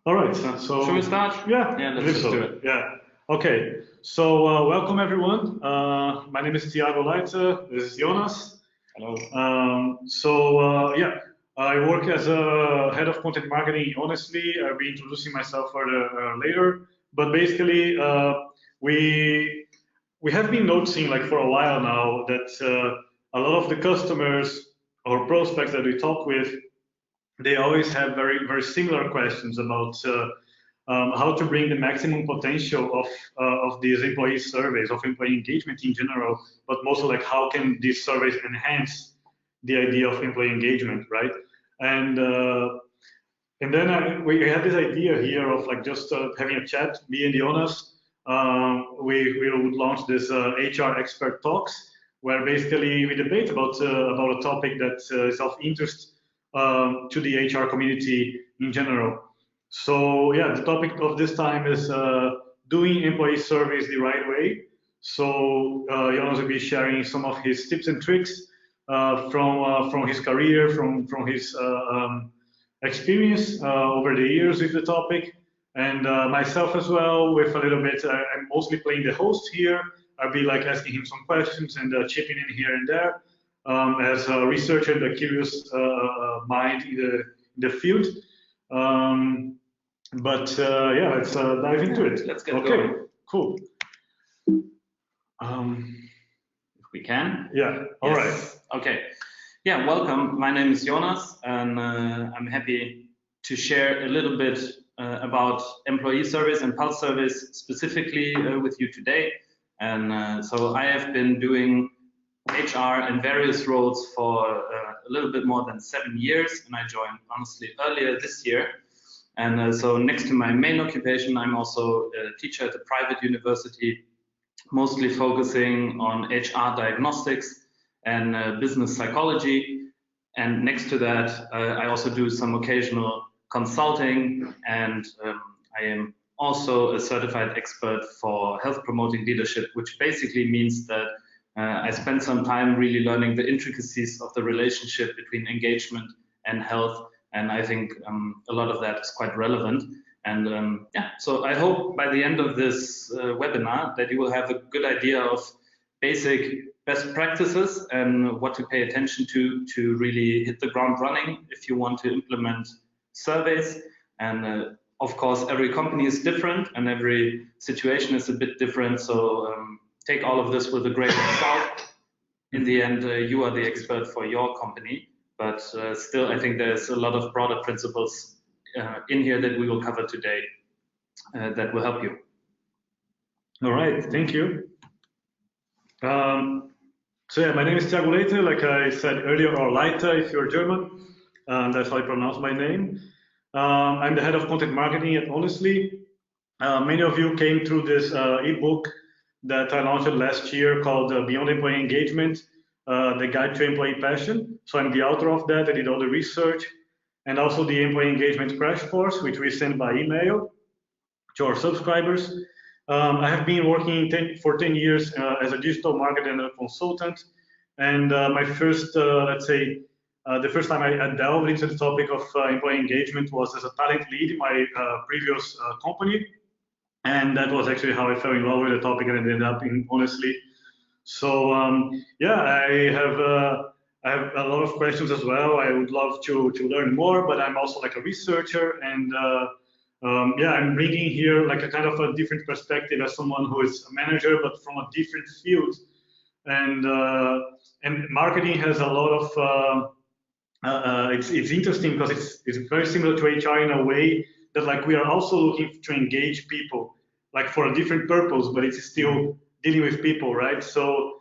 All right. So should we start? Yeah, Yeah, let's just do it. Yeah. Okay. So welcome everyone. My name is Thiago Leite. This is Jonas. Hello. Yeah, I work as a head of content marketing. Honestly, I'll be introducing myself further later. But basically, we have been noticing like for a while now that a lot of the customers or prospects that we talk with, they always have very similar questions about how to bring the maximum potential of these employee surveys, of employee engagement in general, but mostly like how can these surveys enhance the idea of employee engagement, right? And then we had this idea here of like just having a chat, me and Jonas. We would launch this HR expert talks, where basically we debate about a topic that is of interest to the HR community in general. So yeah, the topic of this time is doing employee surveys the right way. So Jonas will be sharing some of his tips and tricks from his career, from his experience over the years with the topic, and myself as well with a little bit. I'm mostly playing the host here. I'll be like asking him some questions and chipping in here and there as a researcher and a curious mind in the field. Yeah, let's dive into it. Let's get going. Okay, cool. If we can. Yeah, all yes. right. Okay. Yeah, welcome. My name is Jonas, and I'm happy to share a little bit about employee surveys and pulse surveys specifically with you today. And so I have been doing HR in various roles for a little bit more than 7 years, and I joined honestly earlier this year. And so next to my main occupation, I'm also a teacher at a private university, mostly focusing on HR diagnostics and business psychology. And next to that, I also do some occasional consulting, and I am also a certified expert for health promoting leadership, which basically means that I spend some time really learning the intricacies of the relationship between engagement and health. And I think a lot of that is quite relevant. And yeah, so I hope by the end of this webinar that you will have a good idea of basic best practices and what to pay attention to really hit the ground running if you want to implement surveys. And of course, every company is different and every situation is a bit different. So take all of this with a grain of salt. In the end, you are the expert for your company. But still, I think there's a lot of broader principles in here that we will cover today that will help you. All right, thank you. So yeah, my name is Thiago Leite, like I said earlier, or Leite if you're German. That's how I pronounce my name. I'm the head of content marketing at Honestly. Many of you came through this ebook that I launched last year called Beyond Employee Engagement, the Guide to Employee Passion. So I'm the author of that. I did all the research, and also the Employee Engagement Crash Course, which we send by email to our subscribers. I have been working for 10 years as a digital marketer and a consultant. And my first, let's say, the first time I delved into the topic of employee engagement was as a talent lead in my previous company. And that was actually how I fell in love with the topic and ended up in Honestly. So yeah, I have a lot of questions as well. I would love to learn more, but I'm also like a researcher, and yeah, I'm bringing here like a kind of a different perspective as someone who is a manager, but from a different field. And marketing has a lot of it's interesting because it's very similar to HR in a way that like we are also looking to engage people like for a different purpose, but it's still dealing with people, right? So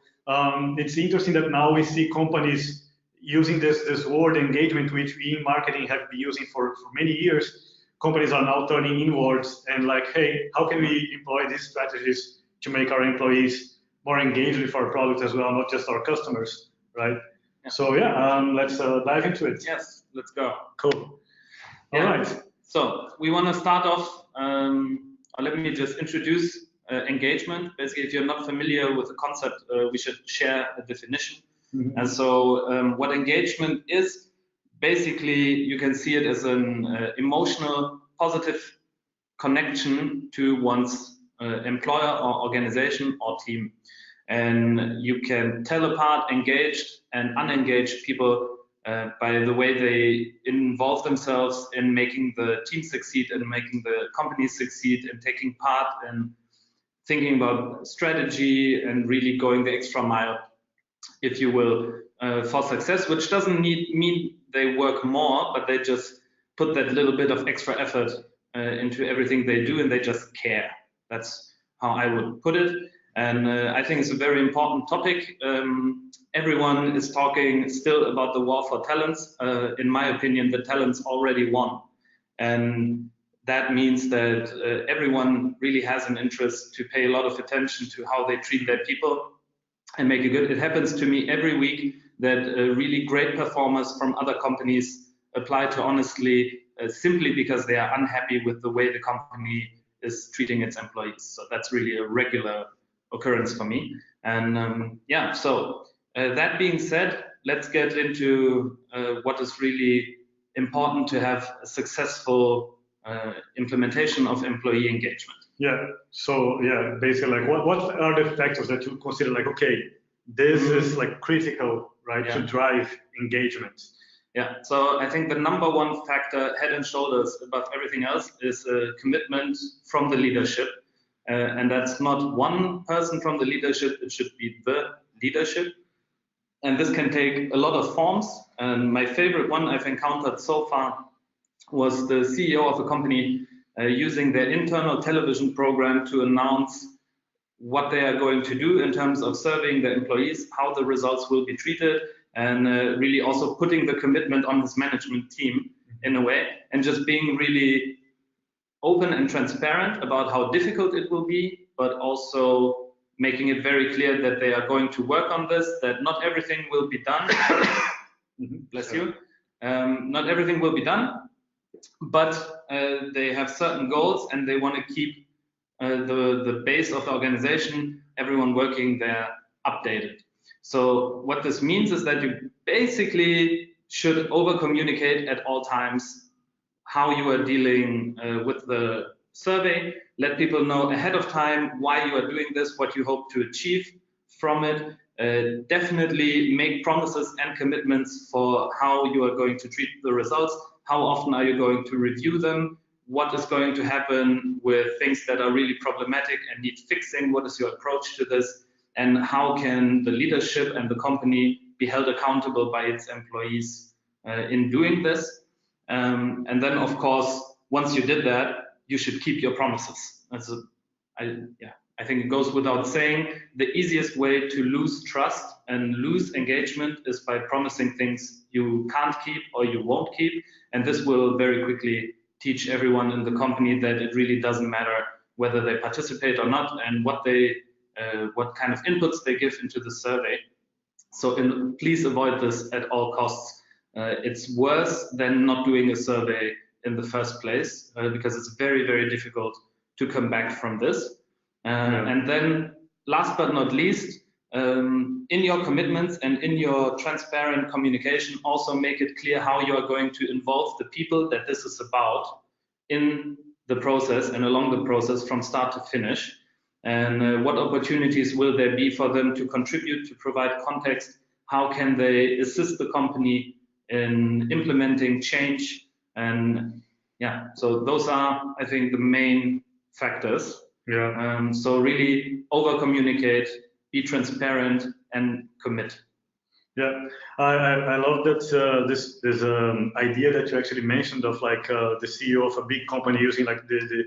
it's interesting that now we see companies using this word engagement, which we in marketing have been using for many years. Companies are now turning inwards and like, hey, how can we employ these strategies to make our employees more engaged with our product as well, not just our customers, right? Yeah. So yeah, let's dive into it. Yes, let's go. Cool. All right. So we want to start off, let me just introduce engagement. Basically, if you're not familiar with the concept, we should share a definition. Mm-hmm. And so what engagement is, basically, you can see it as an emotional, positive connection to one's employer or organization or team. And you can tell apart engaged and unengaged people by the way they involve themselves in making the team succeed and making the company succeed and taking part in thinking about strategy and really going the extra mile, if you will, for success, which doesn't mean they work more, but they just put that little bit of extra effort into everything they do, and they just care. That's how I would put it. And I think it's a very important topic. Everyone is talking still about the war for talents. In my opinion, the talents already won. And that means that everyone really has an interest to pay a lot of attention to how they treat their people and make it good. It happens to me every week that really great performers from other companies apply to Honestly simply because they are unhappy with the way the company is treating its employees. So that's really a regular occurrence for me. And yeah, so that being said, let's get into what is really important to have a successful implementation of employee engagement. Yeah. So yeah, basically, like what are the factors that you consider like, okay, this is like critical, right, to drive engagement? Yeah. So I think the number one factor, head and shoulders above everything else, is a commitment from the leadership. And that's not one person from the leadership, it should be the leadership. And this can take a lot of forms. And my favorite one I've encountered so far was the CEO of a company using their internal television program to announce what they are going to do in terms of serving the employees, how the results will be treated, and really also putting the commitment on his management team in a way, and just being really open and transparent about how difficult it will be, but also making it very clear that they are going to work on this, that not everything will be done. Bless you. Not everything will be done, but they have certain goals and they want to keep the base of the organization, everyone working there, updated. So what this means is that you basically should over communicate at all times how you are dealing with the survey. Let people know ahead of time why you are doing this, what you hope to achieve from it. Definitely make promises and commitments for how you are going to treat the results. How often are you going to review them? What is going to happen with things that are really problematic and need fixing? What is your approach to this? And how can the leadership and the company be held accountable by its employees in doing this? And then, of course, once you did that, you should keep your promises. I think it goes without saying, the easiest way to lose trust and lose engagement is by promising things you can't keep or you won't keep. And this will very quickly teach everyone in the company that it really doesn't matter whether they participate or not and what kind of inputs they give into the survey. So please avoid this at all costs. It's worse than not doing a survey in the first place because it's very, very difficult to come back from this. And then last but not least, in your commitments and in your transparent communication, also make it clear how you are going to involve the people that this is about in the process and along the process from start to finish. And what opportunities will there be for them to contribute, to provide context? How can they assist the company in implementing change? And yeah, so those are, I think, the main factors. Yeah. So really over communicate, be transparent, and commit. Yeah, I love that this idea that you actually mentioned of like the CEO of a big company using like the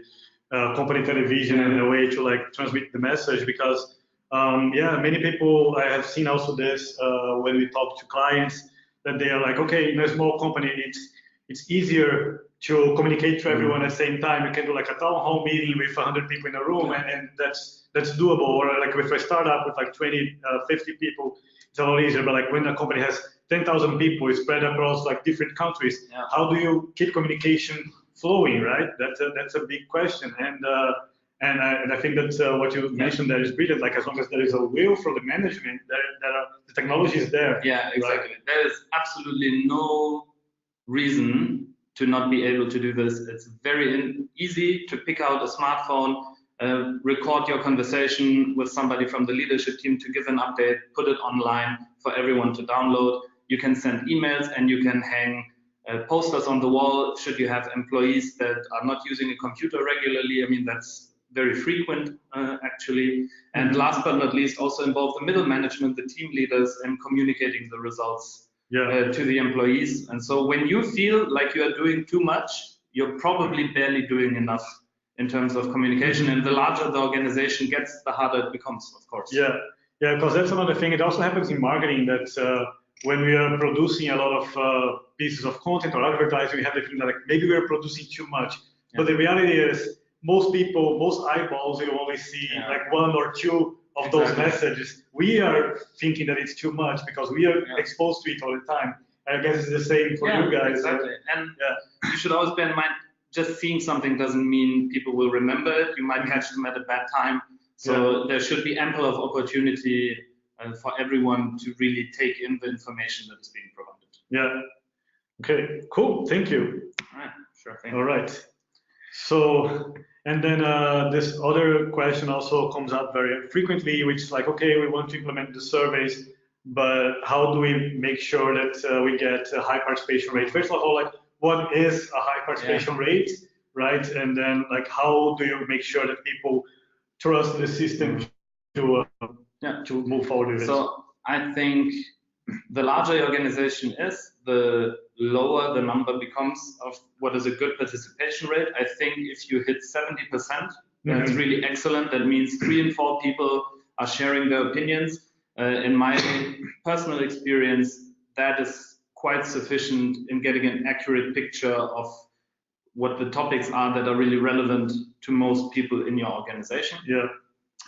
company television in a way to like transmit the message, because yeah, many people, I have seen also this when we talk to clients, that they are like, okay, in a small company it's easier to communicate to everyone at the same time. You can do like a town hall meeting with 100 people in a room, and that's doable. Or like with a startup with like 20, 50 people, it's a lot easier. But like when a company has 10,000 people spread across like different countries, how do you keep communication flowing, right? That's a big question. And I think that what you mentioned there is brilliant. Like as long as there is a will from the management, the technology is there. Yeah, exactly. Right? There is absolutely no reason to not be able to do this. It's very easy to pick out a smartphone, record your conversation with somebody from the leadership team to give an update, put it online for everyone to download. You can send emails and you can hang posters on the wall should you have employees that are not using a computer regularly. I mean, that's very frequent actually. And last but not least, also involve the middle management, the team leaders, and communicating the results to the employees. And so when you feel like you are doing too much, you're probably barely doing enough in terms of communication. And the larger the organization gets, the harder it becomes, of course. Yeah, because that's another thing. It also happens in marketing that when we are producing a lot of pieces of content or advertising, we have the feeling that like, maybe we're producing too much. But the reality is, most people, most eyeballs will only see like one or two of those messages. We are thinking that it's too much because we are exposed to it all the time. I guess it's the same for you guys. Exactly. And you should always bear in mind, just seeing something doesn't mean people will remember it. You might catch them at a bad time. So there should be ample of opportunity for everyone to really take in the information that is being provided. Yeah. Okay, cool. Thank you. All right. Sure thing. All right. So, and then this other question also comes up very frequently, which is like, okay, we want to implement the surveys, but how do we make sure that we get a high participation rate? First of all, like, what is a high participation rate, right? And then, like, how do you make sure that people trust the system to move forward with it? So I think the larger the organization is, the lower the number becomes of what is a good participation rate. I think if you hit 70%, that's really excellent. That means 3 in 4 people are sharing their opinions. In my personal experience, that is quite sufficient in getting an accurate picture of what the topics are that are really relevant to most people in your organization. Yeah.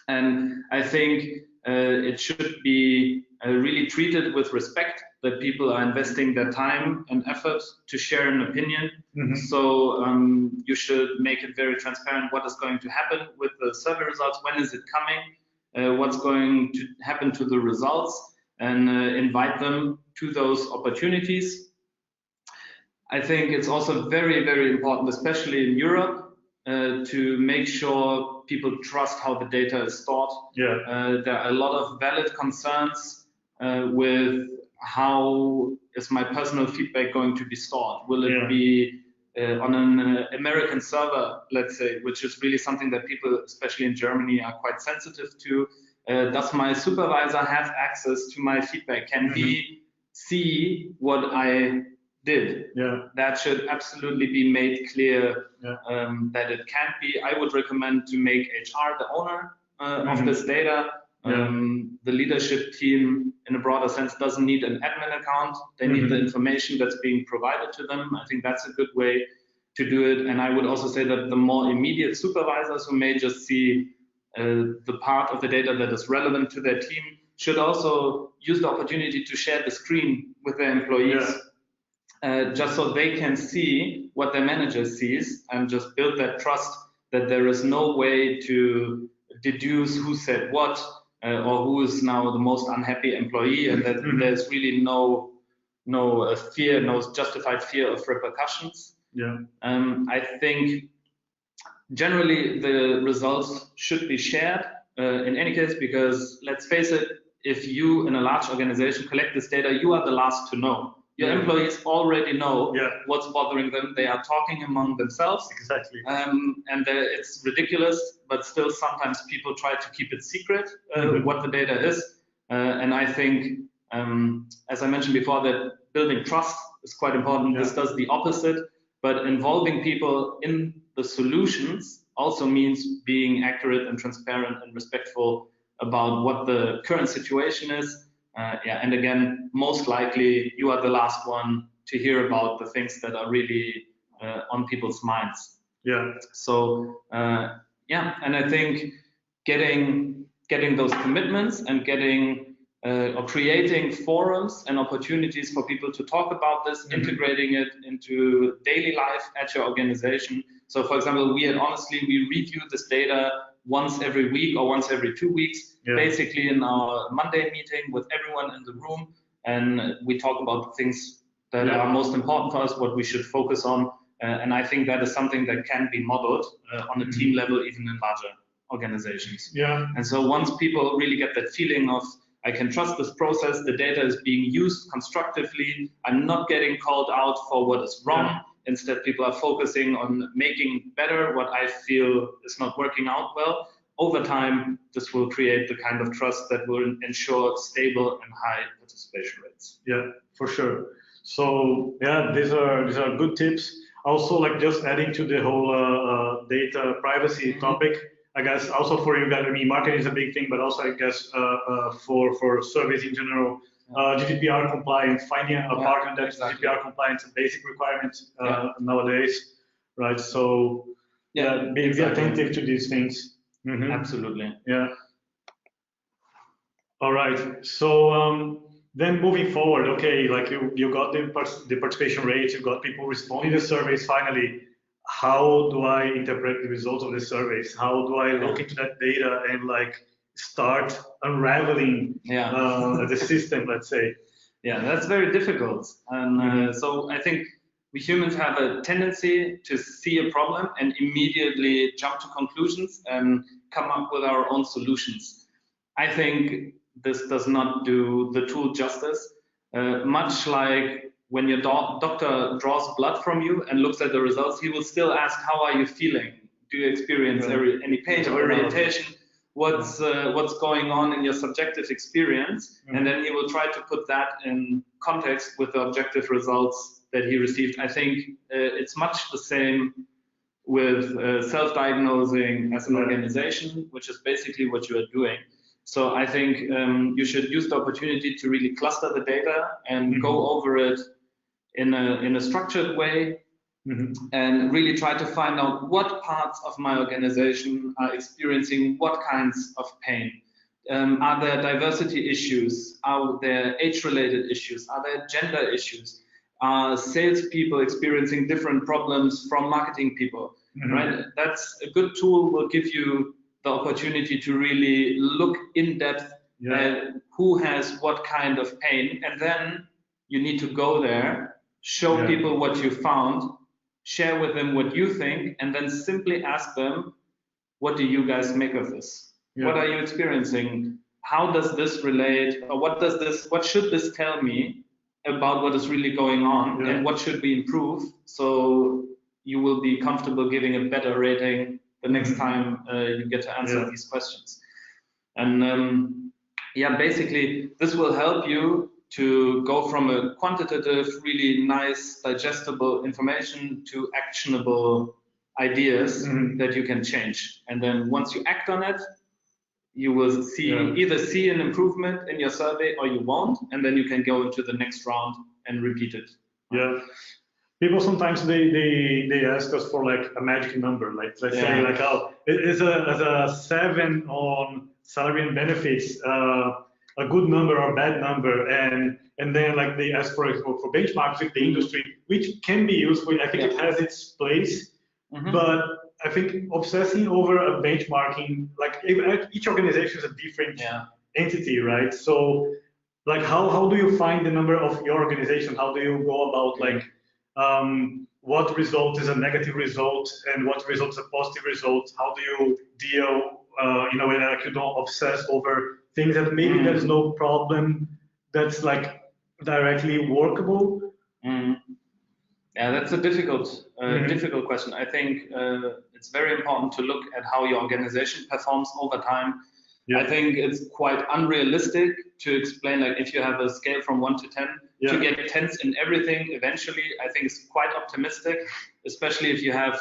And I think it should be really treated with respect, that people are investing their time and effort to share an opinion. So you should make it very transparent what is going to happen with the survey results, when is it coming, what's going to happen to the results, and invite them to those opportunities. I think it's also very, very important, especially in Europe, to make sure people trust how the data is stored. There are a lot of valid concerns with how is my personal feedback going to be stored. Will it be on an American server, let's say, which is really something that people, especially in Germany, are quite sensitive to. Does my supervisor have access to my feedback? Can he see what I did? That should absolutely be made clear that it can't be. I would recommend to make HR the owner of this data. The leadership team, in a broader sense, doesn't need an admin account. They need the information that's being provided to them. I think that's a good way to do it. And I would also say that the more immediate supervisors who may just see the part of the data that is relevant to their team should also use the opportunity to share the screen with their employees, just so they can see what their manager sees and just build that trust that there is no way to deduce who said what, or who is now the most unhappy employee, and that there's really no fear, no justified fear of repercussions. I think generally the results should be shared in any case, because let's face it, if you in a large organization collect this data, you are the last to know. Your employees already know what's bothering them. They are talking among themselves. Exactly. And it's ridiculous, but still sometimes people try to keep it secret what the data is. And I think, as I mentioned before, that building trust is quite important. This does the opposite, but involving people in the solutions also means being accurate and transparent and respectful about what the current situation is. And again, most likely you are the last one to hear about the things that are really on people's minds. So and I think getting those commitments and getting or creating forums and opportunities for people to talk about this, integrating it into daily life at your organization. So for example, we at Honestly, we review this data once every week or once every 2 weeks, basically in our Monday meeting with everyone in the room. And we talk about the things that are most important for us, what we should focus on. And I think that is something that can be modeled on a team level, even in larger organizations. Yeah. And so once people really get that feeling of, I can trust this process, the data is being used constructively, I'm not getting called out for what is wrong. Yeah. Instead, people are focusing on making better what I feel is not working out well. Over time, this will create the kind of trust that will ensure stable and high participation rates. Yeah, for sure. So yeah, these are good tips. Also, like just adding to the whole data privacy topic, I guess also for you guys, I mean, marketing is a big thing, but also I guess for service in general, GDPR compliance, finding a partner that is GDPR compliant, a basic requirements nowadays, right? So be attentive to these things. Absolutely. Yeah. All right. So then moving forward, okay, like you got the participation rate, you got people responding to surveys finally. How do I interpret the results of the surveys? How do I look into that data and like start unraveling the system, let's say? Yeah, that's very difficult. And so I think we humans have a tendency to see a problem and immediately jump to conclusions and come up with our own solutions. I think this does not do the tool justice. Much like when your doctor draws blood from you and looks at the results, he will still ask, how are you feeling? Do you experience any pain or irritation? What's going on in your subjective experience? And then he will try to put that in context with the objective results that he received. I think it's much the same with self-diagnosing as an organization, which is basically what you are doing. So I think you should use the opportunity to really cluster the data and go over it in a structured way, and really try to find out what parts of my organization are experiencing what kinds of pain. Are there diversity issues? Are there age-related issues? Are there gender issues? Are salespeople experiencing different problems from marketing people? Right? That's a good tool. Will give you the opportunity to really look in depth at who has what kind of pain, and then you need to go there, show people what you found, share with them what you think, and then simply ask them, what do you guys make of this? What are you experiencing? How does this relate? Or what should this tell me about what is really going on, and what should we improve, so you will be comfortable giving a better rating the next time you get to answer these questions. And basically this will help you to go from a quantitative, really nice, digestible information to actionable ideas that you can change. And then once you act on it, you will either see an improvement in your survey or you won't, and then you can go into the next round and repeat it. Yeah. People sometimes they ask us for like a magic number, like let's say like, oh, is a 7 on salary and benefits a good number or a bad number, and then like they ask for benchmarks with the industry, which can be useful. I think it has its place, but I think obsessing over a benchmarking, like each organization is a different entity, right? So like how do you find the number of your organization? How do you go about like what result is a negative result and what result is a positive result? How do you deal in a way that you don't obsess over things that maybe there's no problem that's like directly workable? Yeah, that's a difficult question. I think it's very important to look at how your organization performs over time. I think it's quite unrealistic to explain, like if you have a scale from 1 to 10, to get 10s in everything eventually. I think it's quite optimistic, especially if you have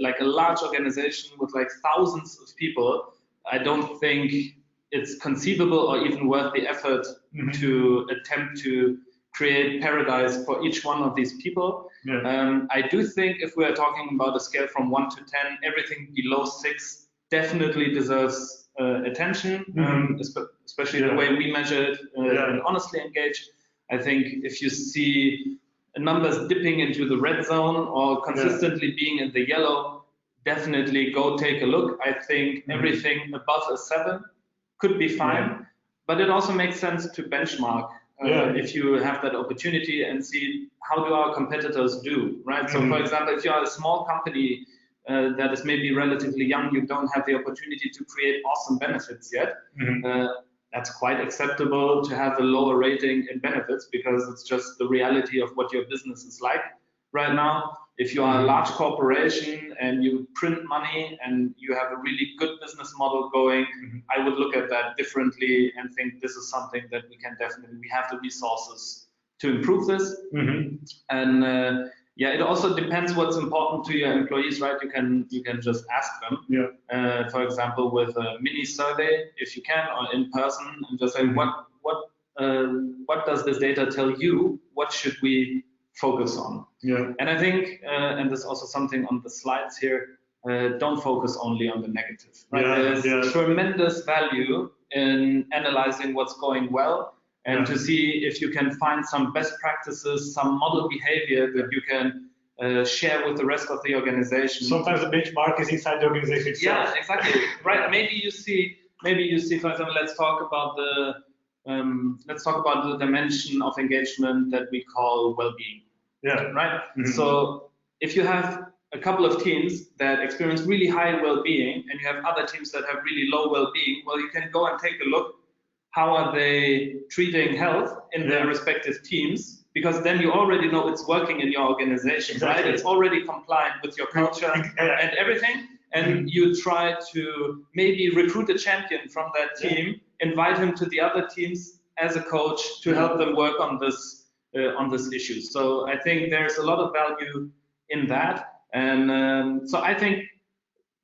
like a large organization with like thousands of people. I don't think it's conceivable or even worth the effort to attempt to create paradise for each one of these people. I do think if we're talking about a scale from 1 to 10, everything below 6 definitely deserves attention, especially the way we measure it and honestly engage. I think if you see numbers dipping into the red zone or consistently being in the yellow, definitely go take a look. I think everything above a 7 could be fine, but it also makes sense to benchmark. if you have that opportunity and see how do our competitors do, right? So for example, if you are a small company that is maybe relatively young, you don't have the opportunity to create awesome benefits yet. That's quite acceptable to have a lower rating in benefits because it's just the reality of what your business is like right now. If you are a large corporation and you print money and you have a really good business model going, I would look at that differently and think this is something that we have the resources to improve this. And yeah, it also depends what's important to your employees, right? You can just ask them, for example, with a mini survey, if you can, or in person, and just say, what does this data tell you? What should we focus on? And I think, and there's also something on the slides here, don't focus only on the negative, right? There's tremendous value in analyzing what's going well, and to see if you can find some best practices, some model behavior that you can share with the rest of the organization. Sometimes the benchmark is inside the organization itself. Yeah, exactly. Right. Maybe you see, for example, let's talk about the dimension of engagement that we call well-being. Right. So if you have a couple of teams that experience really high well-being, and you have other teams that have really low well-being, well, you can go and take a look. How are they treating health in their respective teams? Because then you already know it's working in your organization, right? It's already compliant with your culture and everything. And you try to maybe recruit a champion from that team, invite him to the other teams as a coach to help them work on this issue. So I think there's a lot of value in that. And so I think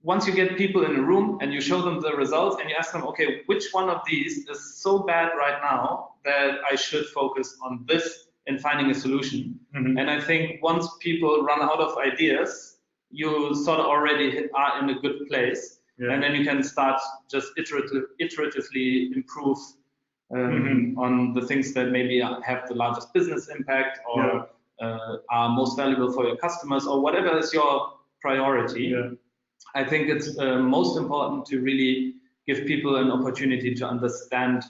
once you get people in a room and you show them the results and you ask them, okay, which one of these is so bad right now that I should focus on this in finding a solution? And I think once people run out of ideas, you sort of already are in a good place. And then you can start just iteratively improve on the things that maybe have the largest business impact or are most valuable for your customers or whatever is your priority. I think it's most important to really give people an opportunity to understand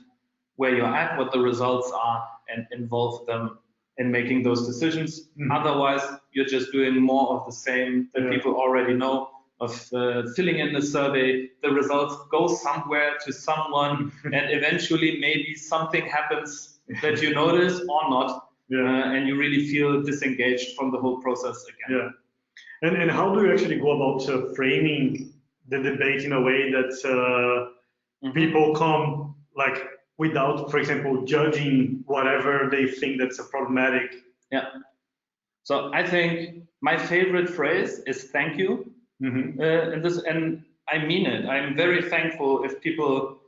where you're at, what the results are, and involve them in making those decisions. Otherwise, you're just doing more of the same that people already know, of filling in the survey, the results go somewhere to someone, and eventually maybe something happens that you notice or not, and you really feel disengaged from the whole process again. And how do you actually go about framing the debate in a way that people come like without, for example, judging whatever they think that's a problematic? So I think my favorite phrase is thank you. And I mean it. I'm very thankful if people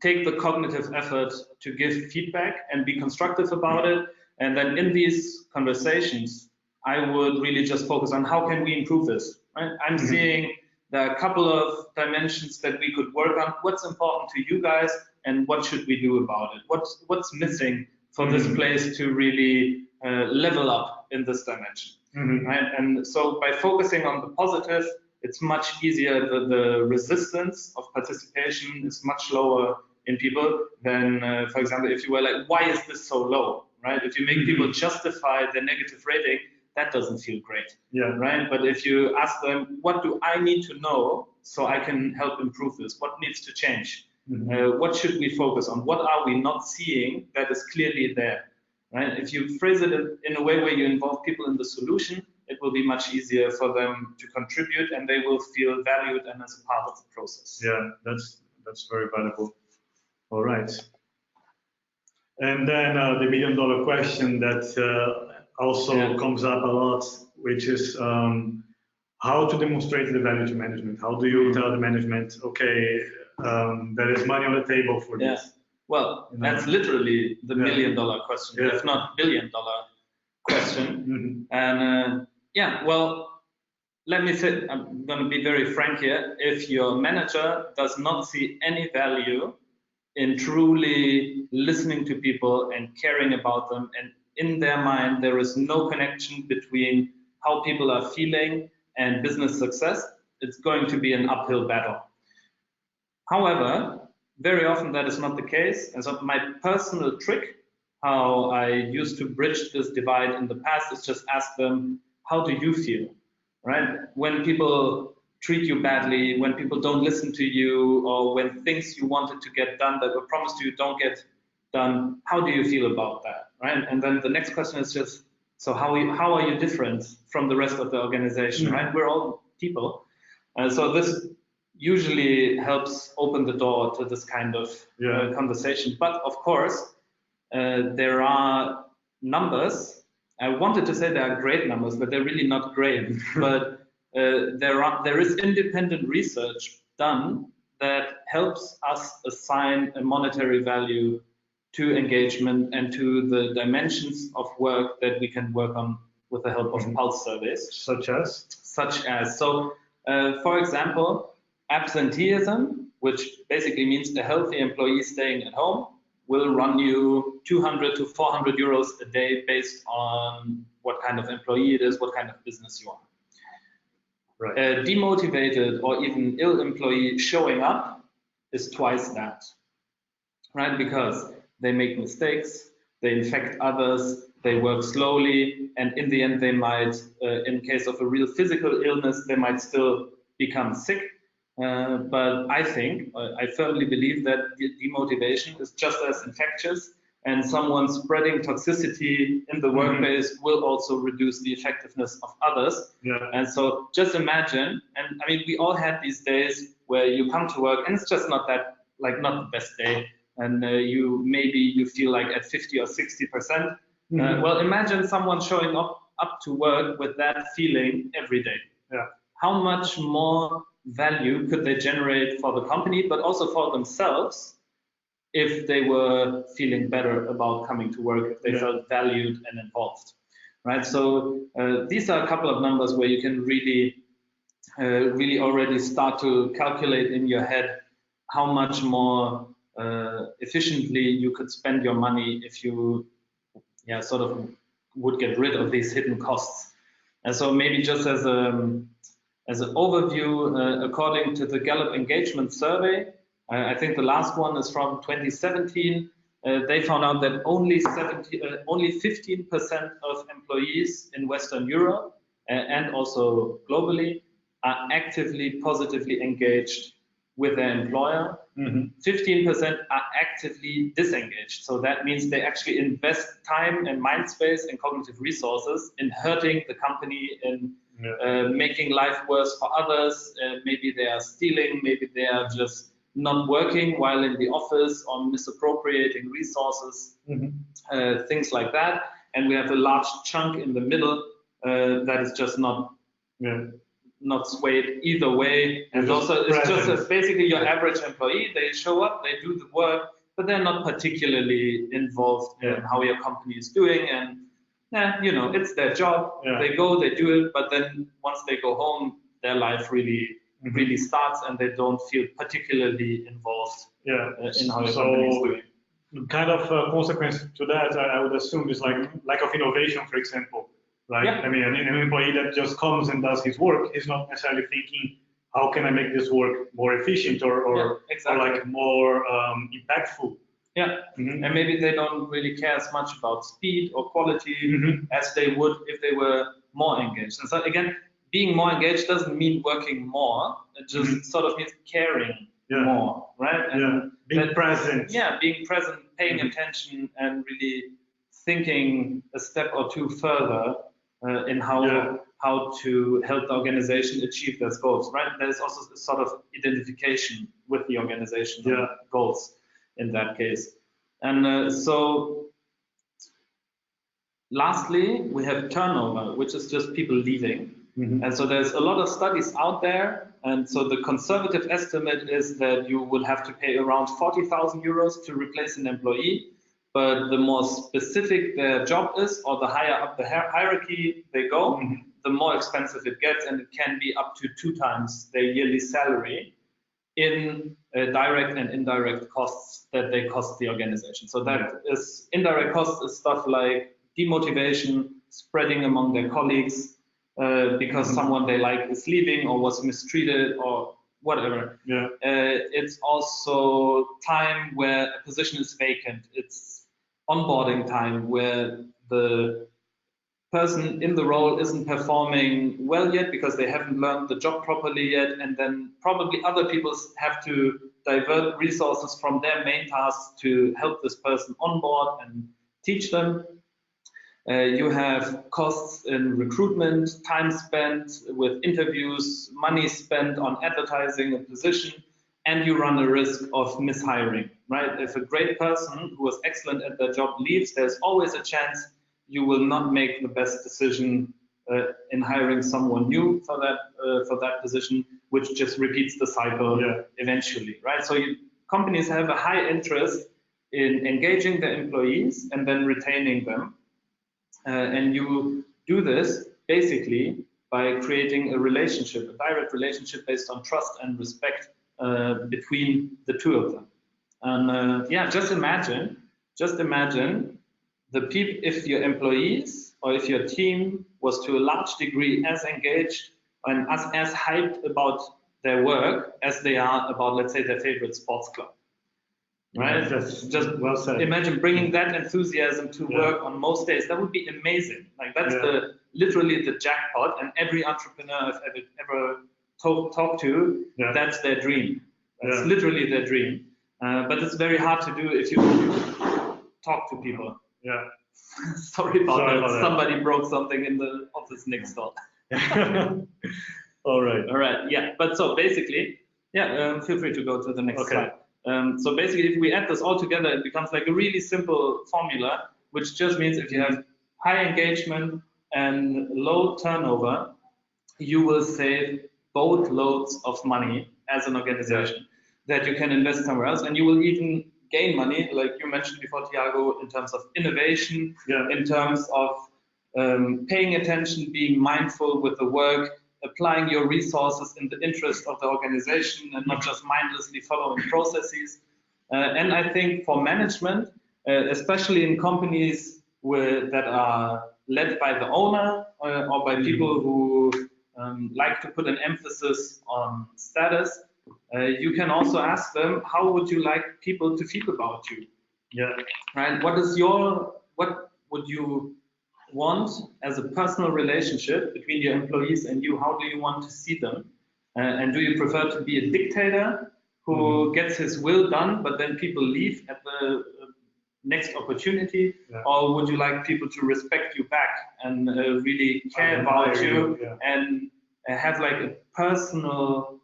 take the cognitive effort to give feedback and be constructive about it. And then in these conversations, I would really just focus on how can we improve this. Right? I'm seeing there are a couple of dimensions that we could work on. What's important to you guys, and what should we do about it? What's missing for this place to really level up in this dimension? Right? And so by focusing on the positive, it's much easier. The resistance of participation is much lower in people than, for example, if you were like, why is this so low? Right? If you make people justify their negative rating, that doesn't feel great, right? But if you ask them, what do I need to know so I can help improve this? What needs to change? What should we focus on? What are we not seeing that is clearly there, right? If you phrase it in a way where you involve people in the solution, it will be much easier for them to contribute, and they will feel valued and as a part of the process. That's very valuable. All right. And then the million-dollar question that also comes up a lot, which is how to demonstrate the value to management. How do you tell the management, okay, there is money on the table for this? Well, that's literally the million-dollar question, if not billion-dollar question. And well, let me say, I'm going to be very frank here. If your manager does not see any value in truly listening to people and caring about them, and in their mind there is no connection between how people are feeling and business success, it's going to be an uphill battle. However, very often that is not the case. And so my personal trick, how I used to bridge this divide in the past is just ask them, how do you feel, right? When people treat you badly, when people don't listen to you, or when things you wanted to get done that were promised to you don't get done, how do you feel about that, right? And then the next question is just, so how are you different from the rest of the organization, right? We're all people. So this usually helps open the door to this kind of conversation. But of course, there are numbers. I wanted to say they are great numbers, but they're really not great. But there is independent research done that helps us assign a monetary value to engagement and to the dimensions of work that we can work on with the help of pulse surveys. Such as? So, for example, absenteeism, which basically means a healthy employee staying at home, will run you 200 to 400 euros a day based on what kind of employee it is, what kind of business you are. Right. A demotivated or even ill employee showing up is twice that, right? Because they make mistakes, they infect others, they work slowly, and in the end they might, in case of a real physical illness, they might still become sick. But I firmly believe that demotivation is just as infectious, and someone spreading toxicity in the workplace will also reduce the effectiveness of others. Yeah. And so just imagine, and I mean, we all had these days where you come to work and it's just not that, like, not the best day, and you feel like at 50 or 60%. Well, imagine someone showing up to work with that feeling every day. Yeah. How much more value could they generate for the company, but also for themselves, if they were feeling better about coming to work, if they felt valued and involved, right? So these are a couple of numbers where you can really already start to calculate in your head how much more efficiently you could spend your money if you sort of would get rid of these hidden costs. And so maybe just as an overview, according to the Gallup Engagement Survey, I think the last one is from 2017, they found out that only 15% of employees in Western Europe and also globally are actively positively engaged with their employer. 15% are actively disengaged. So that means they actually invest time and mind space and cognitive resources in hurting the company, in making life worse for others. Maybe they are stealing, maybe they are just not working while in the office, or misappropriating resources, things like that. And we have a large chunk in the middle that is just not swayed either way. And also it's just basically your average employee. They show up, they do the work, but they're not particularly involved in how your company is doing. And it's their job. They go, they do it, but then once they go home, their life really starts, and they don't feel particularly involved in how your company is doing. Kind of consequence to that, I would assume, is like lack of innovation, for example. Right? I mean, an employee that just comes and does his work is not necessarily thinking, how can I make this work more efficient or like more impactful? And maybe they don't really care as much about speed or quality as they would if they were more engaged. And so again, being more engaged doesn't mean working more. It just sort of means caring more, right? And being present. Yeah, being present, paying attention, and really thinking a step or two further in how to help the organization achieve those goals, right? There's also a sort of identification with the organization goals in that case. And so lastly, we have turnover, which is just people leaving. And so there's a lot of studies out there. And so the conservative estimate is that you will have to pay around 40,000 euros to replace an employee. But the more specific their job is, or the higher up the hierarchy they go, the more expensive it gets, and it can be up to 2 times their yearly salary in direct and indirect costs that they cost the organization. So that is indirect costs is stuff like demotivation, spreading among their colleagues because someone they like is leaving or was mistreated or whatever. It's also time where a position is vacant. It's onboarding time where the person in the role isn't performing well yet because they haven't learned the job properly yet, and then probably other people have to divert resources from their main tasks to help this person onboard and teach them. You have costs in recruitment, time spent with interviews, money spent on advertising a position, and you run a risk of mishiring, right? If a great person who was excellent at their job leaves, there's always a chance you will not make the best decision in hiring someone new for that position, which just repeats the cycle eventually, right? So companies have a high interest in engaging their employees and then retaining them. And you do this basically by creating a relationship, a direct relationship based on trust and respect between the two of them. And yeah, just imagine the people, if your employees or if your team was to a large degree as engaged and as hyped about their work as they are about, let's say, their favorite sports club. Right? That's just well said. Imagine bringing that enthusiasm to work on most days. That would be amazing. Like that's literally the jackpot. And every entrepreneur I've ever talked to, that's their dream. That's literally their dream. But it's very hard to do if you talk to people. Yeah. Sorry about that. Somebody broke something in the office next door. All right. Yeah. But so basically, feel free to go to the next slide. So basically, if we add this all together, it becomes like a really simple formula, which just means if you have high engagement and low turnover, you will save boatloads of money as an organization that you can invest somewhere else, and you will even gain money, like you mentioned before, Thiago, in terms of innovation, in terms of paying attention, being mindful with the work, applying your resources in the interest of the organization and not just mindlessly following processes. And I think for management, especially in companies that are led by the owner or by people who like to put an emphasis on status, you can also ask them, how would you like people to feel about you? Right? What would you want as a personal relationship between your employees and you? How do you want to see them? And do you prefer to be a dictator who gets his will done, but then people leave at the next opportunity? Or would you like people to respect you back and really care about you and have like a personal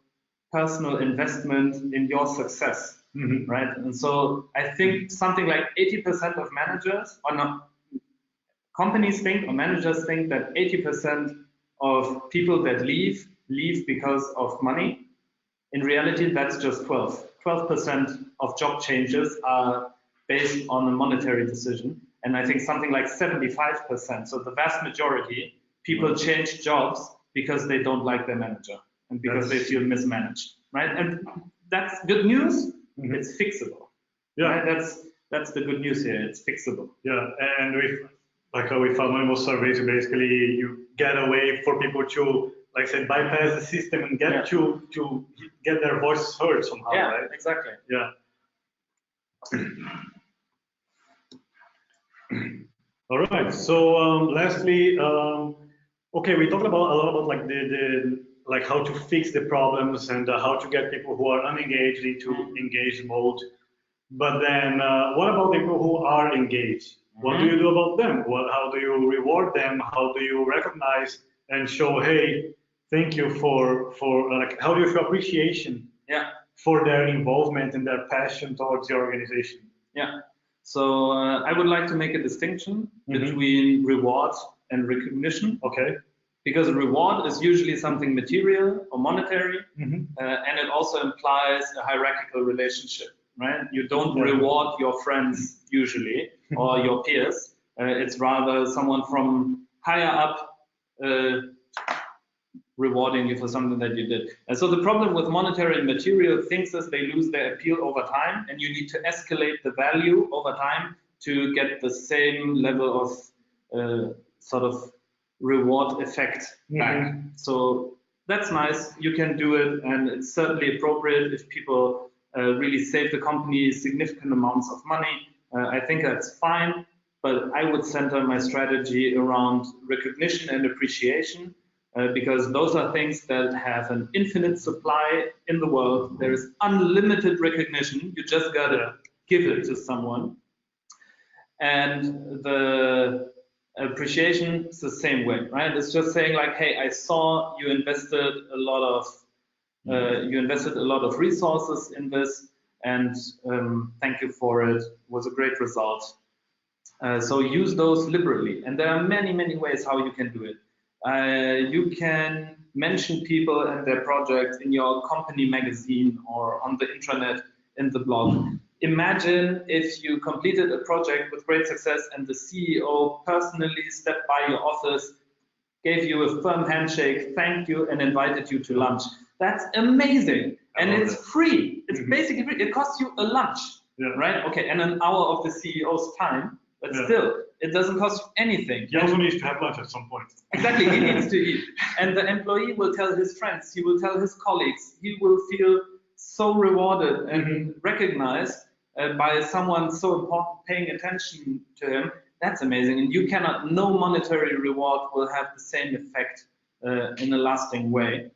investment in your success, right? And so I think something like 80% of managers, or not, companies think, or managers think, that 80% of people that leave because of money. In reality, that's just 12% of job changes are based on a monetary decision. And I think something like 75%, so the vast majority, people change jobs because they don't like their manager and because they feel mismanaged, right? And that's good news. It's fixable. Right? That's the good news here. It's fixable. And with anonymous surveys, basically you get a way for people to, like I said, bypass the system and get to get their voices heard somehow, right? Exactly. All right. So lastly, okay, we talked about a lot about like the like how to fix the problems and how to get people who are unengaged into engaged mode. But then, what about the people who are engaged? What do you do about them? How do you reward them? How do you recognize and show, hey, thank you for like, how do you show appreciation for their involvement and their passion towards your organization? So I would like to make a distinction between reward and recognition. Okay. Because reward is usually something material or monetary, and it also implies a hierarchical relationship, right? You don't reward your friends usually or your peers. It's rather someone from higher up rewarding you for something that you did. And so the problem with monetary and material things is they lose their appeal over time, and you need to escalate the value over time to get the same level of sort of reward effect back. So that's nice. You can do it, and it's certainly appropriate if people really save the company significant amounts of money I think that's fine, but I would center my strategy around recognition and appreciation, because those are things that have an infinite supply in the world. There is unlimited recognition. You just gotta give it to someone. And the appreciation is the same way, right? It's just saying like, hey, I saw you invested a lot of resources in this, and thank you for it. It was a great result. So use those liberally, and there are many, many ways how you can do it. You can mention people and their projects in your company magazine or on the intranet, in the blog. Imagine if you completed a project with great success and the CEO personally stepped by your office, gave you a firm handshake, thanked you, and invited you to lunch. That's amazing. And it's free. It's basically free. It costs you a lunch, right? Okay, and an hour of the CEO's time, but still, it doesn't cost you anything. He also needs to have lunch at some point. Exactly, he needs to eat. And the employee will tell his friends, he will tell his colleagues, he will feel so rewarded and recognized by someone so important paying attention to him. That's amazing. And you cannot, no monetary reward will have the same effect in a lasting way.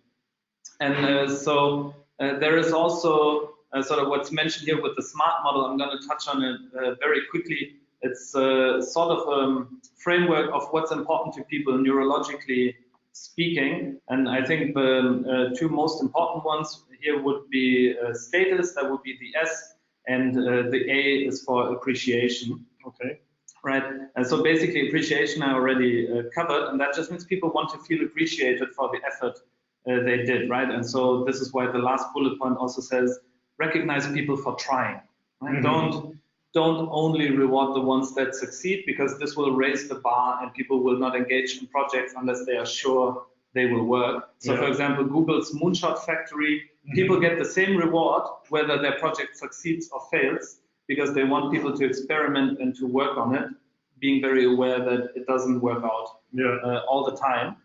And so there is also sort of what's mentioned here with the SMART model. I'm going to touch on it very quickly. It's sort of a framework of what's important to people neurologically speaking. And I think the two most important ones here would be status, that would be the S, and the A is for appreciation. Okay. Right. And so basically appreciation I already covered, and that just means people want to feel appreciated for the effort they did, right? And so this is why the last bullet point also says recognize people for trying. Right? Don't only reward the ones that succeed, because this will raise the bar and people will not engage in projects unless they are sure they will work. So for example, Google's Moonshot Factory, people get the same reward whether their project succeeds or fails, because they want people to experiment and to work on it, being very aware that it doesn't work out all the time.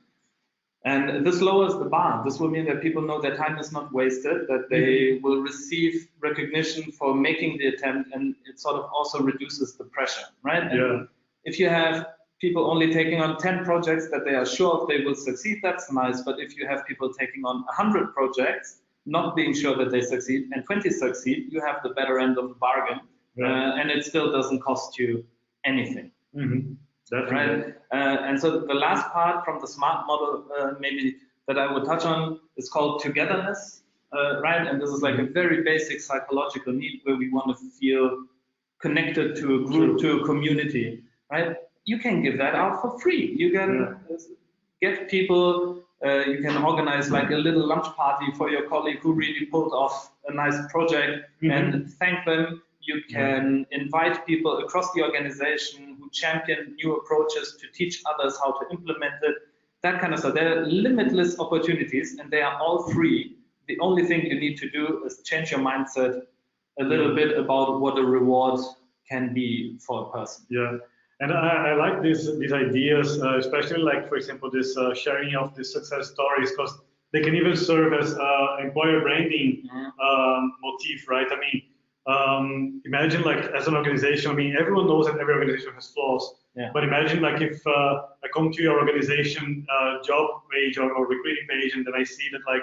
And this lowers the bar. This will mean that people know their time is not wasted, that they will receive recognition for making the attempt, and it sort of also reduces the pressure, right? And if you have people only taking on 10 projects that they are sure they will succeed, that's nice. But if you have people taking on 100 projects, not being sure that they succeed, and 20 succeed, you have the better end of the bargain, and it still doesn't cost you anything. Right? And so the last part from the SMART model, maybe that I would touch on, is called togetherness, right? And this is like a very basic psychological need where we want to feel connected to a group, to a community, right? You can give that out for free. You can get people. You can organize like a little lunch party for your colleague who really pulled off a nice project and thank them. You can invite people across the organization who champion new approaches to teach others how to implement it, that kind of stuff. There are limitless opportunities and they are all free. The only thing you need to do is change your mindset a little bit about what a reward can be for a person. Yeah. And I like these ideas, especially like, for example, this sharing of the success stories, because they can even serve as employer branding motif, right? I mean, imagine like as an organization, I mean, everyone knows that every organization has flaws, but imagine like if I come to your organization job page or recruiting page, and then I see that like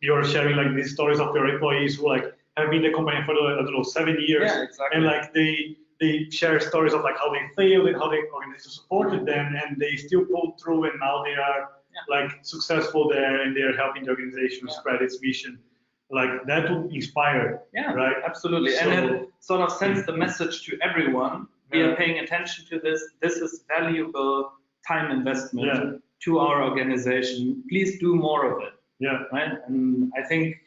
you're sharing like these stories of your employees who like have been in the company for, I don't know, 7 years, and like they share stories of like how they failed and how the organization supported them, and they still pulled through, and now they are like successful there, and they are helping the organization spread its mission. Like that would inspire, right? Absolutely. So, and it sort of sends the message to everyone. We are paying attention to this. This is valuable time investment to our organization. Please do more of it. Right. And I think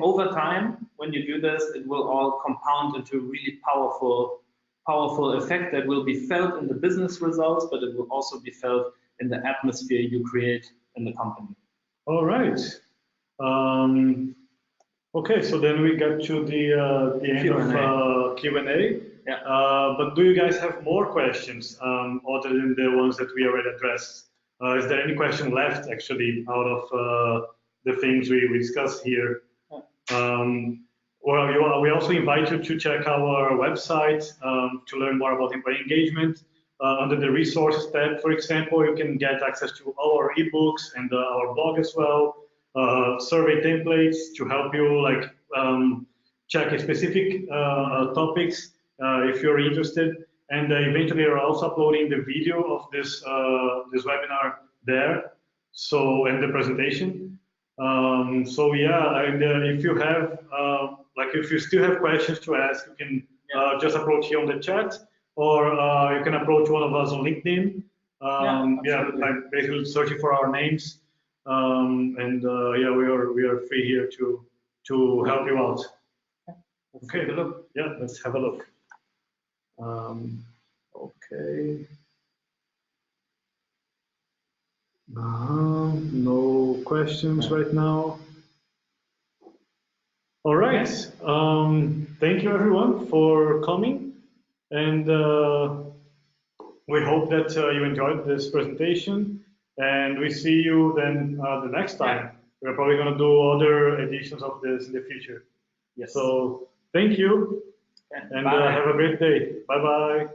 over time, when you do this, it will all compound into a really powerful effect that will be felt in the business results, but it will also be felt in the atmosphere you create in the company. All right. Okay, so then we got to the end of Q&A. But do you guys have more questions other than the ones that we already addressed? Is there any question left actually out of the things we discussed here? we also invite you to check our website to learn more about employee engagement. Under the resources tab, for example, you can get access to all our ebooks and our blog as well, survey templates to help you like check specific topics if you're interested. And eventually, we're also uploading the video of this this webinar there, so and the presentation. So yeah, and if you have like if you still have questions to ask, you can just approach here on the chat, or you can approach one of us on LinkedIn. Like basically searching for our names, and yeah, we are free here to help you out. Okay, look, yeah, let's have a look. Okay. No questions right now. All right. Thank you everyone for coming, and we hope that you enjoyed this presentation. And we see you then the next time. We're probably going to do other editions of this in the future. Yes. So thank you, and have a great day. Bye bye.